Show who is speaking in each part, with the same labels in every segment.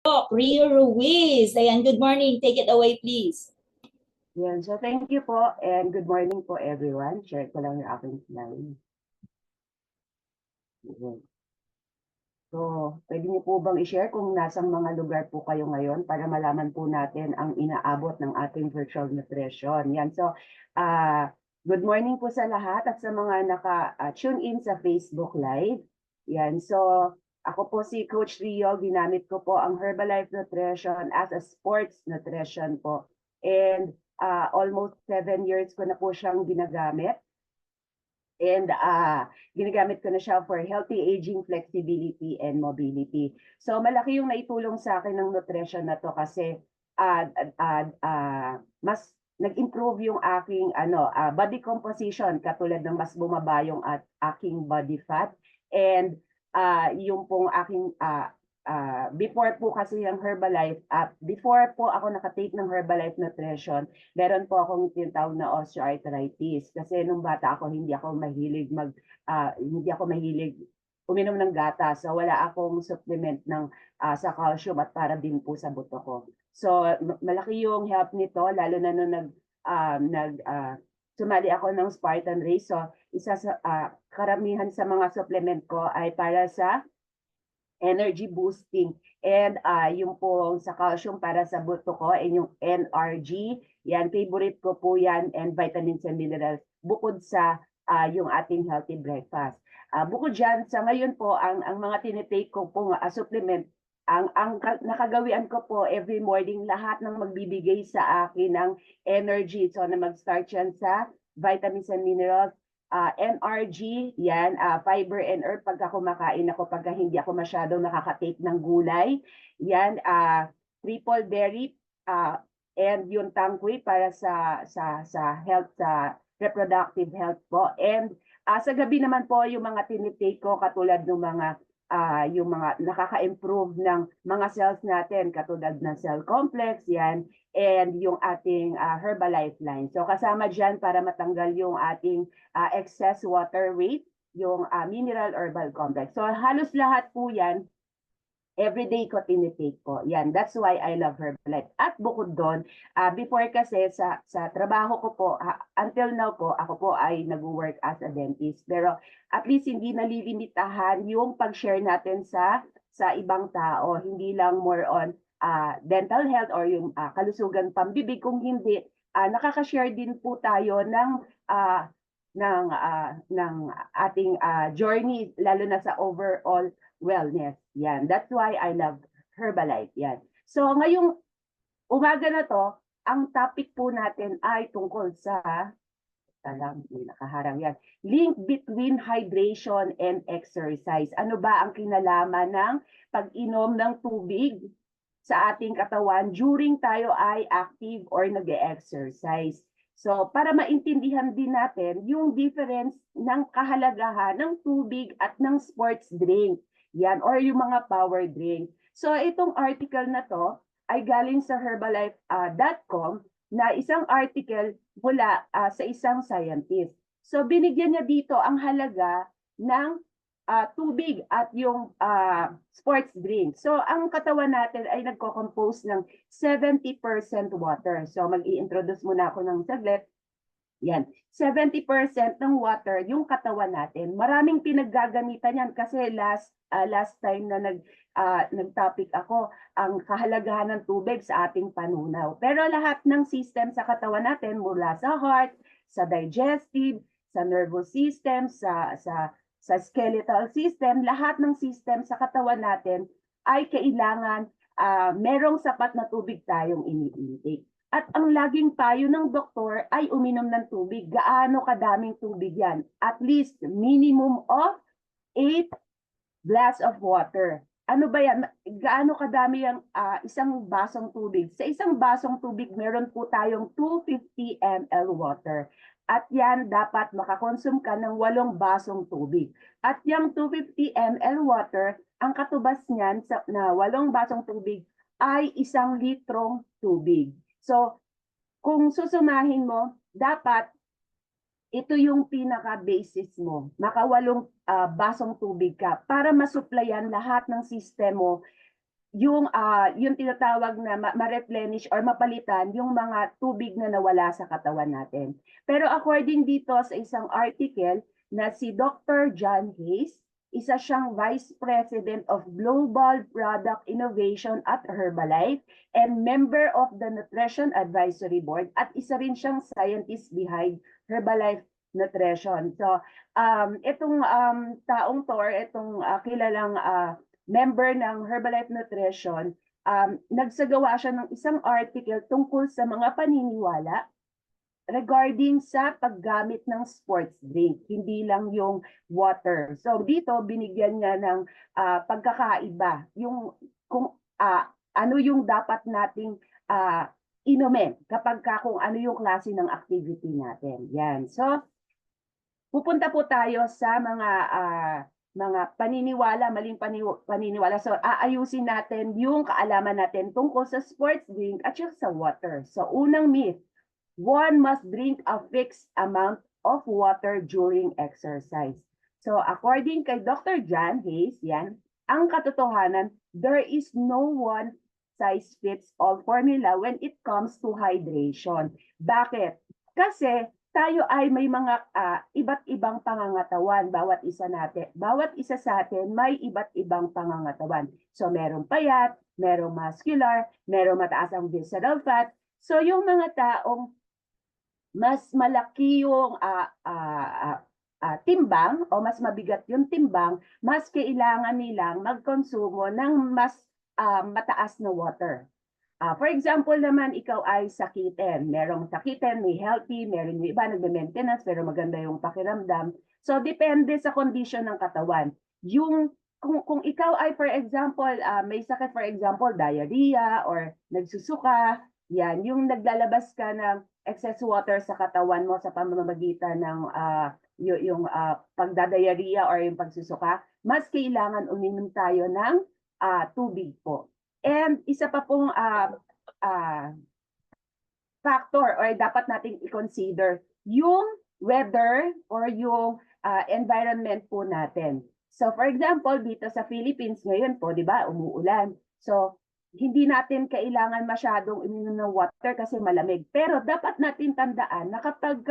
Speaker 1: Rio Ruiz. Ayan, good morning. Take it away, please.
Speaker 2: Yan. So thank you po and good morning po everyone. Share ko lang yung aking slide. Yan. So, pwede niyo po bang i-share kung nasang mga lugar po kayo ngayon para malaman po natin ang inaabot ng ating virtual nutrition. Yan. So, good morning po sa lahat at sa mga naka-tune in sa Facebook Live. Yan. So, ako po si Coach Rio. Ginamit ko po ang Herbalife Nutrition as a sports nutrition po. And almost 7 years ko na po siyang ginagamit. And ginagamit ko na siya for healthy aging, flexibility, and mobility. So malaki yung naitulong sa akin ng nutrition na to kasi mas nag-improve yung aking body composition katulad ng mas bumaba yung aking body fat. And yung pong aking before po kasi yung Herbalife, before po ako nakatake ng Herbalife Nutrition, meron po akong tinatawag na osteoarthritis. Kasi nung bata ako, hindi ako mahilig uminom ng gatas. So wala akong supplement sa calcium at para din po sa buto ko. So malaki yung help nito, lalo na nung sumali ako ng Spartan Race. So isa sa karamihan sa mga supplement ko ay para sa energy boosting. And yung po sa calcium para sa buto ko, and yung NRG, yan, favorite ko po yan, and vitamins and minerals, bukod sa yung ating healthy breakfast. Bukod dyan, sa ngayon po, ang mga tinitake ko po supplement, ang nakagawian ko po every morning, lahat ng magbibigay sa akin ng energy. So na mag-start yan sa vitamins and minerals, NRG, yan, fiber and earth pagka kumakain ako, pagka hindi ako masyadong nakaka-take ng gulay. Yan, triple berry, and yung tangkwi para sa health, sa reproductive health po. And sa gabi naman po, yung mga tinitake ko katulad ng yung mga nakaka-improve ng mga cells natin katulad ng cell complex, yan, and yung ating Herbalife line. So kasama dyan para matanggal yung ating excess water weight, yung mineral herbal complex. So halos lahat po yan, everyday ko tinitake po. Yan, that's why I love Herbalife. At bukod doon, before kasi sa trabaho ko po, until now po, ako po ay nag-work as a dentist. Pero at least hindi nalilimitahan yung pag-share natin sa ibang tao. Hindi lang more on dental health or yung kalusugan pambibig. Kung hindi, nakaka-share din po tayo ng ating journey, lalo na sa overall wellness. Yan. That's why I love Herbalife. Yan. So ngayong umaga na to, ang topic po natin ay tungkol sa nakaharang yan. Link between hydration and exercise. Ano ba ang kinalaman ng pag-inom ng tubig sa ating katawan during tayo ay active or nag-exercise? So, para maintindihan din natin yung difference ng kahalagahan ng tubig at ng sports drink. Yan, or yung mga power drink. So, itong article na to ay galing sa herbalife.com na isang article mula sa isang scientist. So, binigyan niya dito ang halaga ng tubig at yung sports drink. So, ang katawan natin ay nagko-compose ng 70% water. So, mag-i-introduce muna ako ng saglit. Yan, 70% ng water yung katawan natin. Maraming pinaggagamitan yan kasi last time na nag-topic ako, ang kahalagahan ng tubig sa ating panunaw. Pero lahat ng system sa katawan natin, mula sa heart, sa digestive, sa nervous system, sa skeletal system, lahat ng system sa katawan natin ay kailangan merong sapat na tubig tayong ini-intake. At ang laging payo ng doktor ay uminom ng tubig. Gaano kadaming tubig yan? At least minimum of 8 glass of water. Ano ba yan? Gaano kadami ang isang basong tubig? Sa isang basong tubig, meron po tayong 250 ml water. At yan, dapat makakonsume ka ng 8 basong tubig. At yung 250 ml water, ang katubas niyan na 8 basong tubig ay 1 litrong tubig. So, kung susumahin mo, dapat ito yung pinaka-basis mo. Maka 8 basong tubig ka para masuplayan lahat ng sistemo yung tinatawag na ma-replenish or mapalitan yung mga tubig na nawala sa katawan natin. Pero according dito sa isang article na si Dr. John Hayes, isa siyang Vice President of Global Product Innovation at Herbalife and member of the Nutrition Advisory Board at isa rin siyang scientist behind Herbalife Nutrition. So, itong taong to or itong kilalang member ng Herbalife Nutrition, nagsagawa siya ng isang article tungkol sa mga paniniwala regarding sa paggamit ng sports drink, hindi lang yung water. So dito binigyan niya ng pagkakaiba yung kung ano yung dapat nating inumin kapag kung ano yung klase ng activity natin. Yan. So pupunta po tayo sa mga paniniwala, maling paniniwala. So aayusin natin yung kaalaman natin tungkol sa sports drink at sa water. So unang myth, one must drink a fixed amount of water during exercise. So according kay Dr. John Hayes, yan, ang katotohanan, there is no one size fits all formula when it comes to hydration. Bakit? Kasi tayo ay may mga iba't ibang pangangatawan, bawat isa sa atin may iba't ibang pangangatawan. So merong payat, merong muscular, merong mataas ang visceral fat. So yung mga taong mas malaki yung timbang o mas mabigat yung timbang, mas kailangan nilang magkonsumo ng mas mataas na water. For example naman, ikaw ay sakitin. Merong sakitin, may healthy, meron yung iba nagme-maintenance, pero maganda yung pakiramdam. So, depende sa condition ng katawan. Kung ikaw ay, for example, may sakit, for example, diarrhea or nagsusuka, yan, yung naglalabas ka ng excess water sa katawan mo sa pamamagitan ng yung pagdadayariya or yung pagsusuka, mas kailangan uminom tayo ng tubig po. And isa pa pong factor or dapat nating i-consider yung weather or yung environment po natin. So for example, dito sa Philippines ngayon po, di ba, umuulan. So hindi natin kailangan masyadong uminom ng water kasi malamig. Pero dapat natin tandaan na kapag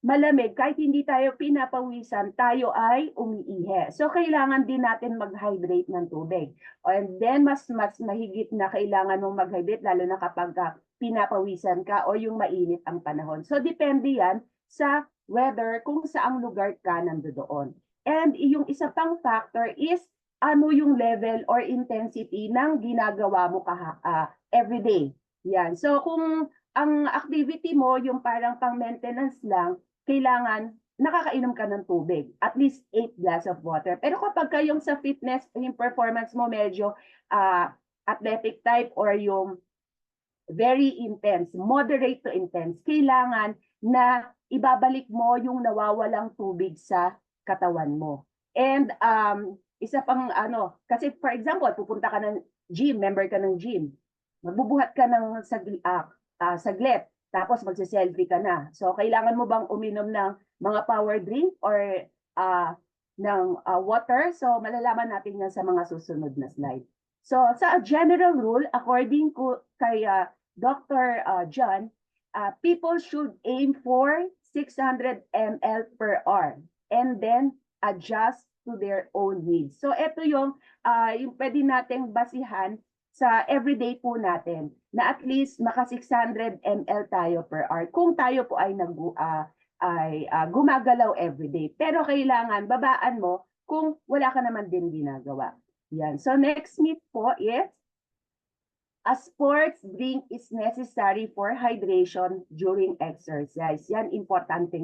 Speaker 2: malamig, kahit hindi tayo pinapawisan, tayo ay umiihi. So kailangan din natin mag-hydrate ng tubig. And then mas mahigit na kailangan mong mag-hydrate lalo na kapag pinapawisan ka o yung mainit ang panahon. So depende yan sa weather kung saang lugar ka nandoon. And yung isa pang factor is ano yung level or intensity ng ginagawa mo everyday. Yan. So kung ang activity mo yung parang pang-maintenance lang, kailangan nakakainom ka ng tubig, at least 8 glass of water. Pero kapag yung sa fitness, yung performance mo medyo athletic type or yung very intense, moderate to intense, kailangan na ibabalik mo yung nawawalang tubig sa katawan mo. And isa pang kasi for example, pupunta ka ng gym, member ka ng gym, magbubuhat ka ng saglit, tapos magse-selfie ka na. So kailangan mo bang uminom ng mga power drink or ng water? So malalaman natin yan sa mga susunod na slide. So sa general rule, according kay Dr. John, people should aim for 600 ml per hour and then adjust to their own needs. So ito yung pwede nating basihan sa everyday po natin na at least maka 600 ml tayo per hour kung tayo po ay gumagalaw everyday. Pero kailangan babaan mo kung wala ka naman din ginagawa. Yan. So next myth po is a sports drink is necessary for hydration during exercise. Yan, importante.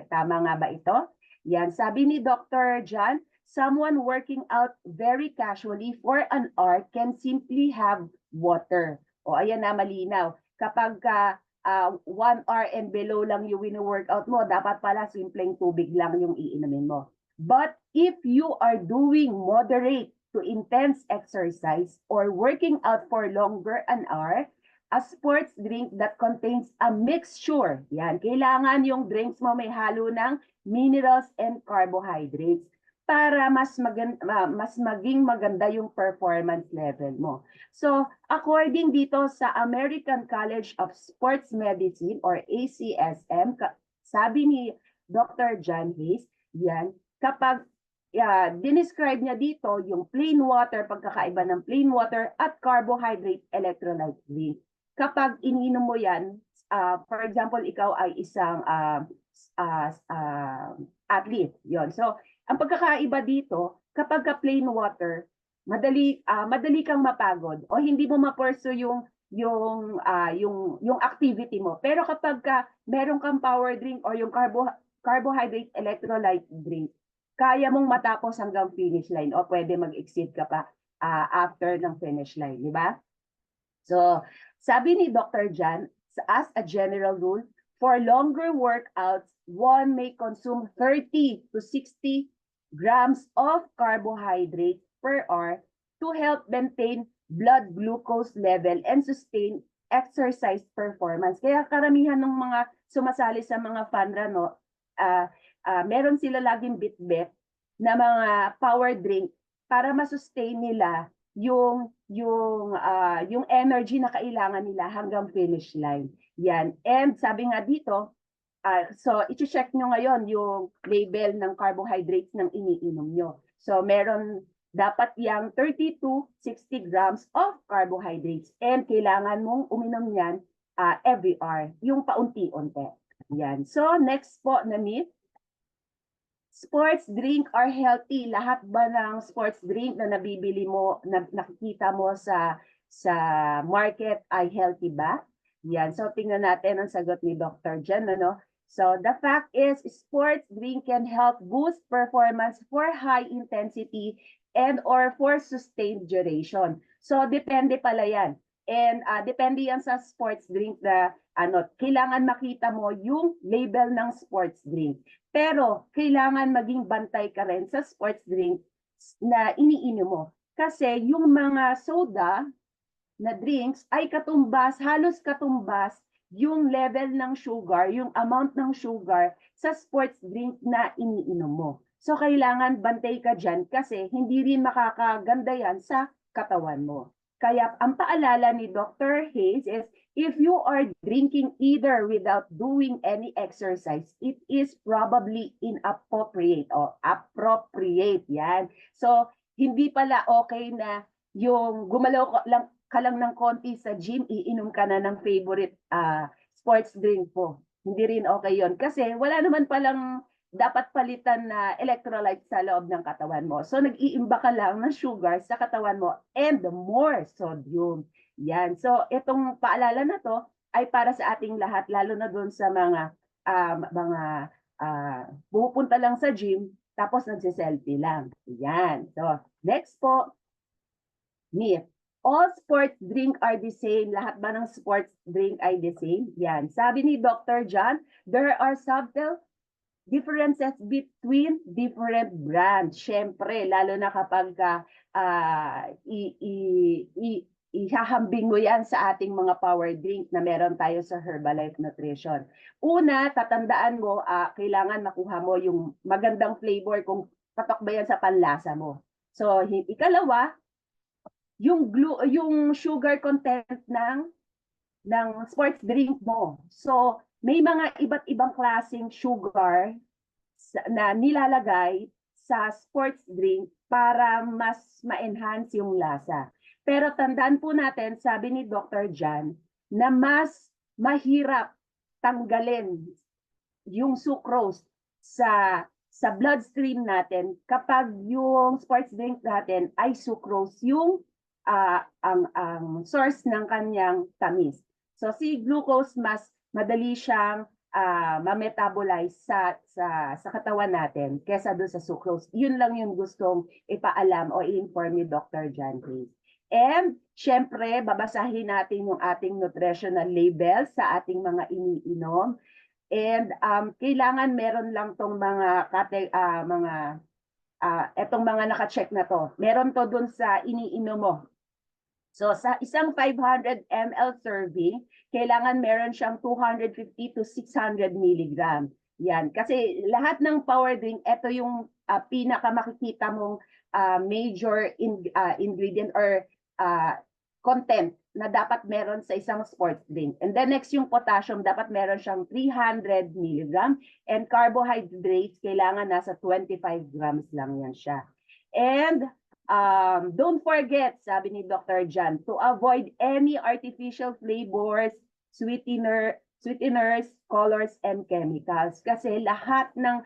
Speaker 2: Tama nga ba ito? Yan, sabi ni Dr. John, someone working out very casually for an hour can simply have water. O ayan na, malinaw. Kapag 1 hour and below lang yung wino-workout mo, dapat pala simpleng tubig lang yung iinumin mo. But if you are doing moderate to intense exercise or working out for longer an hour, a sports drink that contains a mixture, yan, kailangan yung drinks mo may halo ng minerals and carbohydrates, para mas maging maganda yung performance level mo. So, according dito sa American College of Sports Medicine or ACSM, sabi ni Dr. John Hayes, yan, kapag dinescribe niya dito yung plain water, pagkakaiba ng plain water at carbohydrate electrolyte drink. Kapag ininom mo yan, for example, ikaw ay isang athlete, yon. So, ang pagkakaiba dito, kapag ka plain water, madali kang mapagod o hindi mo ma-pursue yung activity mo. Pero kapag ka meron kang power drink o yung carbohydrate electrolyte drink, kaya mong matapos hanggang finish line o pwede mag-exceed ka pa after ng finish line, di ba? So, sabi ni Dr. Jan, as a general rule, for longer workouts, one may consume 30 to 60 grams of carbohydrates per hour to help maintain blood glucose level and sustain exercise performance. Kaya karamihan ng mga sumasali sa mga fun run, no, meron sila laging bit-bit na mga power drink para masustain nila yung energy na kailangan nila hanggang finish line. Yan. And sabi nga dito, so i-check nyo ngayon yung label ng carbohydrates ng iniinom nyo. So meron dapat yang 30 to 60 grams of carbohydrates and kailangan mong uminom yan every hour, yung paunti-unti. Yan. So next po na myth, sports drink are healthy. Lahat ba ng sports drink na nabibili mo, nakikita mo sa market ay healthy ba? Yan. So tingnan natin ang sagot ni Dr. Jan, ano? So the fact is, sports drink can help boost performance for high intensity and or for sustained duration. So depende pala yan. And depende yan sa sports drink na kailangan makita mo yung label ng sports drink. Pero kailangan maging bantay ka rin sa sports drink na iniinom mo. Kasi yung mga soda na drinks ay katumbas, halos katumbas yung level ng sugar, yung amount ng sugar sa sports drink na iniinom mo. So kailangan bantay ka dyan kasi hindi rin makakaganda yan sa katawan mo. Kaya ang paalala ni Dr. Hayes is, if you are drinking either without doing any exercise, it is probably inappropriate o appropriate yan. So hindi pala okay na yung gumalaw ka lang ng konti sa gym, iinom ka na ng favorite sports drink po. Hindi rin okay yon kasi wala naman palang dapat palitan na electrolyte sa loob ng katawan mo. So nag-iimba ka lang ng sugar sa katawan mo and more sodium. Yan. So itong paalala na to ay para sa ating lahat, lalo na doon sa mga pupunta lang sa gym tapos nagse-selfie lang. Yan. So next po, myth. All sports drink are the same. Lahat ba ng sports drink ay the same? Yan. Sabi ni Dr. John, there are subtle differences between different brands. Siyempre, lalo na kapag ihahambing mo yan sa ating mga power drink na meron tayo sa Herbalife Nutrition. Una, tatandaan mo, kailangan makuha mo yung magandang flavor kung patok ba yan sa panlasa mo. So, ikalawa, yung sugar content ng sports drink mo. So, may mga iba't ibang klaseng sugar na nilalagay sa sports drink para mas ma-enhance yung lasa. Pero tandaan po natin, sabi ni Dr. Jan, na mas mahirap tanggalin yung sucrose sa bloodstream natin kapag yung sports drink natin ay sucrose yung ang source ng kanyang tamis. So si glucose mas madali siyang ma-metabolize sa katawan natin kesa doon sa sucrose. Yun lang yung gustong ipaalam o i-inform ni Dr. John Hayes. And syempre, babasahin natin yung ating nutritional label sa ating mga iniinom. And kailangan meron lang tong etong mga naka-check na to. Meron to dun sa iniinom mo. So sa isang 500 ml serving, kailangan meron siyang 250 to 600 milligram. Yan. Kasi lahat ng power drink, ito yung pinaka makikita mong major ingredient or content na dapat meron sa isang sports drink. And then next yung potassium, dapat meron siyang 300 mg. And carbohydrates, kailangan nasa 25 grams lang yan siya. And don't forget, sabi ni Dr. Jan, to avoid any artificial flavors, sweeteners, colors, and chemicals. Kasi lahat ng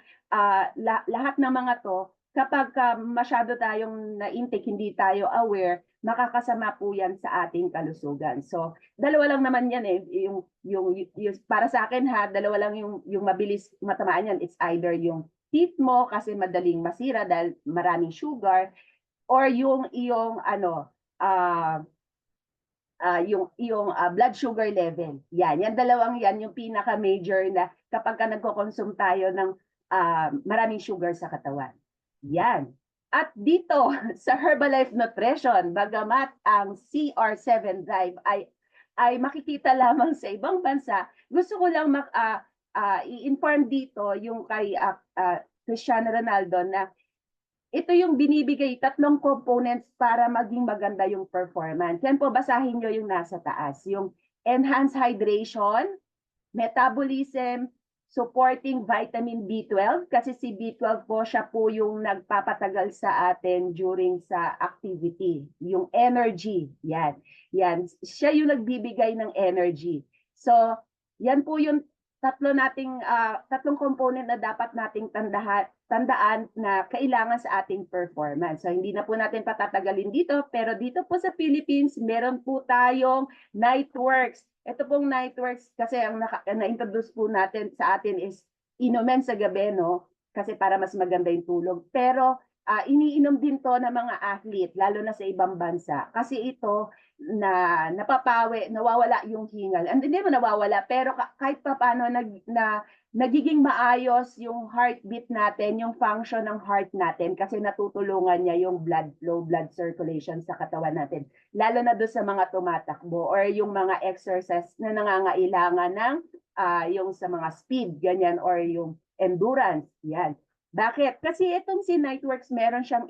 Speaker 2: mga to, kapag masyado tayong na-intake, hindi tayo aware, makakasama po yan sa ating kalusugan. So, dalawa lang naman yan eh. Yung para sa akin ha, dalawa lang yung mabilis matamaan yan. It's either yung teeth mo kasi madaling masira dahil maraming sugar, or yung iyong blood sugar level. Yan dalawang yan yung pinaka-major na kapag nagko-consume tayo ng maraming sugar sa katawan. Yan. At dito sa Herbalife Nutrition, bagamat ang CR7 Drive ay makikita lamang sa ibang bansa, gusto ko lang i-inform dito yung kay Cristiano Ronaldo na ito yung binibigay 3 components para maging maganda yung performance. Yan po, basahin nyo yung nasa taas. Yung enhanced hydration, metabolism, supporting vitamin B12 kasi si B12 po siya po yung nagpapatagal sa atin during sa activity, yung energy, yan siya yung nagbibigay ng energy. So yan po yung tatlong component na dapat nating tandaan na kailangan sa ating performance. So hindi na po natin patatagalin dito, pero dito po sa Philippines meron po tayong Nightworks. Ito pong Nightworks kasi ang na-introduce po natin sa atin is inumin sa gabi, no? Kasi para mas maganda yung tulog. Pero iniinom din to ng mga athlete, lalo na sa ibang bansa. Kasi ito na napapawi, nawawala yung hingal. And hindi mo nawawala, pero kahit pa paano nagiging maayos yung heartbeat natin, yung function ng heart natin kasi natutulungan niya yung blood flow, blood circulation sa katawan natin. Lalo na doon sa mga tumatakbo or yung mga exercise na nangangailangan ng yung sa mga speed, ganyan, or yung endurance, yan. Bakit? Kasi itong si Nightworks, meron siyang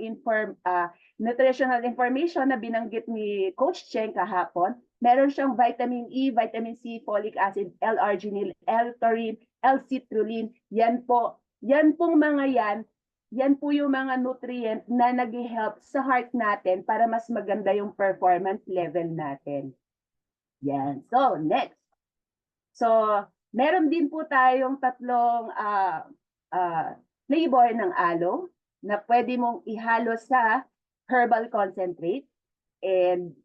Speaker 2: nutritional information na binanggit ni Coach Cheng kahapon. Meron siyang vitamin E, vitamin C, folic acid, L-arginine, L-taurine, L-citrulline. Yan pong mga yan po yung mga nutrient na nag-help sa heart natin para mas maganda yung performance level natin. Yan. So, next. So, meron din po tayong 3 flavor ng aloe na pwede mong ihalo sa herbal concentrate and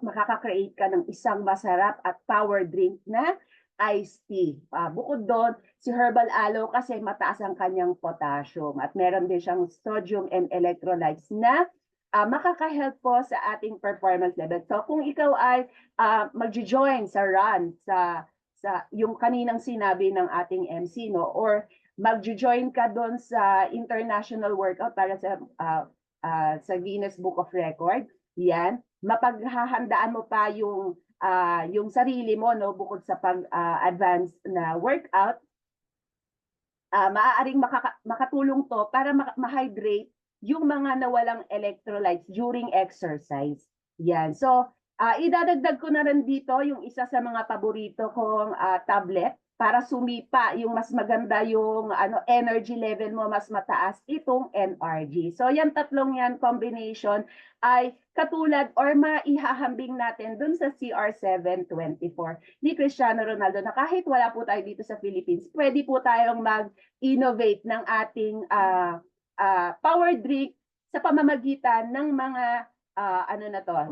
Speaker 2: makaka-create ka ng isang masarap at power drink na iced tea. Bukod doon, si herbal aloe kasi mataas ang kanyang potassium at meron din siyang sodium and electrolytes na makaka-help po sa ating performance level. So kung ikaw ay mag-join sa run, sa yung kaninang sinabi ng ating MC, no, or mag-join ka doon sa international workout para sa Guinness Book of Record, yan, mapaghahandaan mo pa yung sarili mo, no, bukod sa pag-advance na workout, maaaring makatulong to para ma-hydrate yung mga nawalang electrolytes during exercise. Yan. So, idadagdag ko na rin dito yung isa sa mga paborito kong tablet para sumipa yung mas maganda yung energy level mo, mas mataas itong NRG. So yan tatlong yan combination ay katulad or maihahambing natin dun sa CR724 ni Cristiano Ronaldo na kahit wala po tayo dito sa Philippines, pwede po tayong mag-innovate ng ating power drink sa pamamagitan ng mga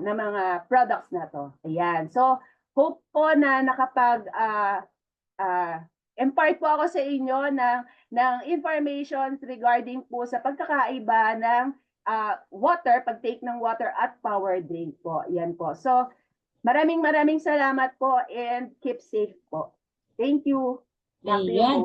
Speaker 2: ng mga products na to. Ayan. So hope po na impart po ako sa inyo ng information regarding po sa pagkakaiba ng water, pag-take ng water at power drink po. Yan po. So, maraming salamat po and keep safe po. Thank you.
Speaker 1: Ayan.